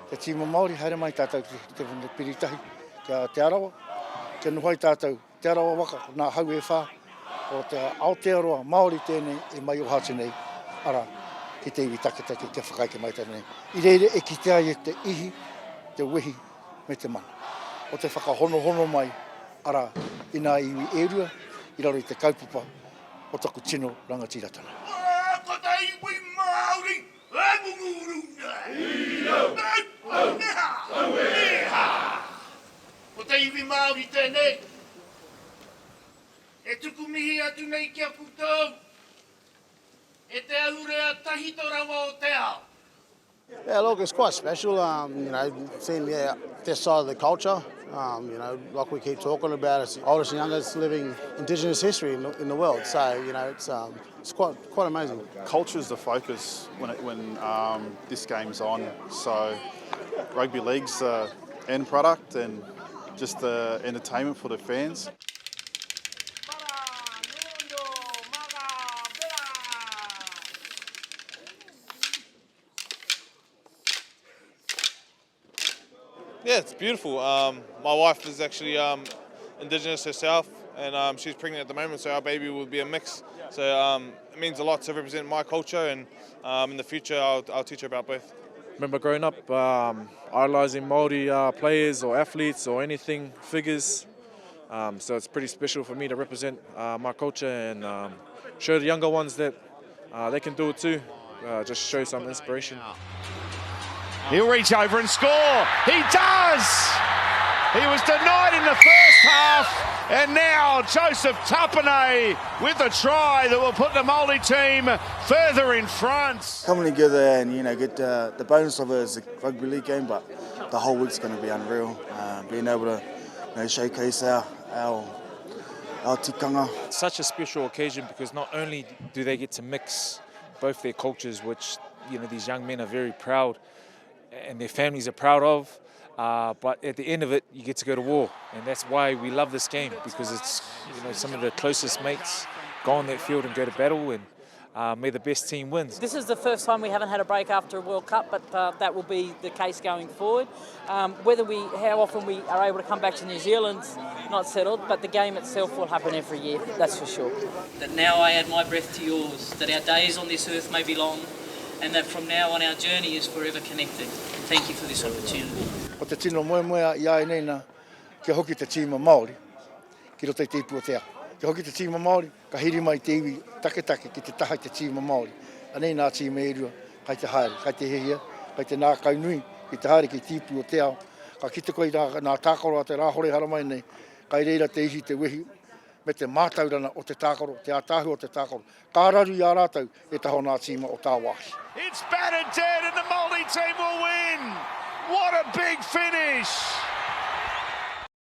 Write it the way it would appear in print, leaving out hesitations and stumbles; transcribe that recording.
Te tīma Māori, haere mai tātou te piritahi, te Arawa, te nuhai tātou, te Arawa waka, nā hau e whā, o te Aotearoa Māori tēnei e mai o hātu nei, ara, ki te iwi taketake, te whakaike mai tēnei. I reire e ki te ai e te ihi, te wehi, me te mana. O te whakahono mai, ara, i nā iwi e rua, i raro i te kaupapa, o taku tino rangatiratana. Ko te iwi Māori, e munguruna! Ko te iwi Māori tēnei, e tuku mihi atu nei kia koutou, e te ahurea tahito rawa o te ao. Yeah, look, it's quite special, seeing this side of the culture. Like we keep talking about, it's the oldest and youngest living Indigenous history in the world. So, it's quite amazing. Culture is the focus when this game's on. So, rugby league's the end product and just the entertainment for the fans. Yeah, it's beautiful. My wife is actually Indigenous herself, and she's pregnant at the moment, so our baby will be a mix. So it means a lot to represent my culture, and in the future I'll teach her about both. Remember growing up, idolising Māori players or athletes or anything, figures. So it's pretty special for me to represent my culture and show the younger ones that they can do it too. Just show some inspiration. He'll reach over and score. He does! He was denied in the first half, and now Joseph Tapane with a try that will put the Māori team further in front. Coming together and get the bonus of it is a rugby league game, but the whole week's going to be unreal. Being able to showcase our tikanga. It's such a special occasion because not only do they get to mix both their cultures, which these young men are very proud and their families are proud of, but at the end of it, you get to go to war, and that's why we love this game, because it's some of the closest mates go on that field and go to battle, and may the best team wins. This is the first time we haven't had a break after a World Cup, but that will be the case going forward. How often we are able to come back to New Zealand's not settled, but the game itself will happen every year, that's for sure. That now I add my breath to yours, that our days on this earth may be long, and that from now on our journey is forever connected. Thank you for this opportunity. O te tino moe i ai nei na, kia hoki te tīma Māori, ki roto i te ipu o te ao. Kia hoki te tīma Māori, ka hiri mai te iwi take ki te taha te tīma Māori. Anei nā tīma e rua, kai te haere, kai te hehia, kai te nā kainui, ki te haere ki te ipu o te ao. Ka kite koe nā tākoro a te rāhore haramai nei, kai reira te ihi te wehi, me te mātaurana o te tākoro, te ātāhu o te tākoro. Ka raru i a rātau e taho nā tīma o tā wāhi. It's battered dead and the Māori team will win! What a big finish!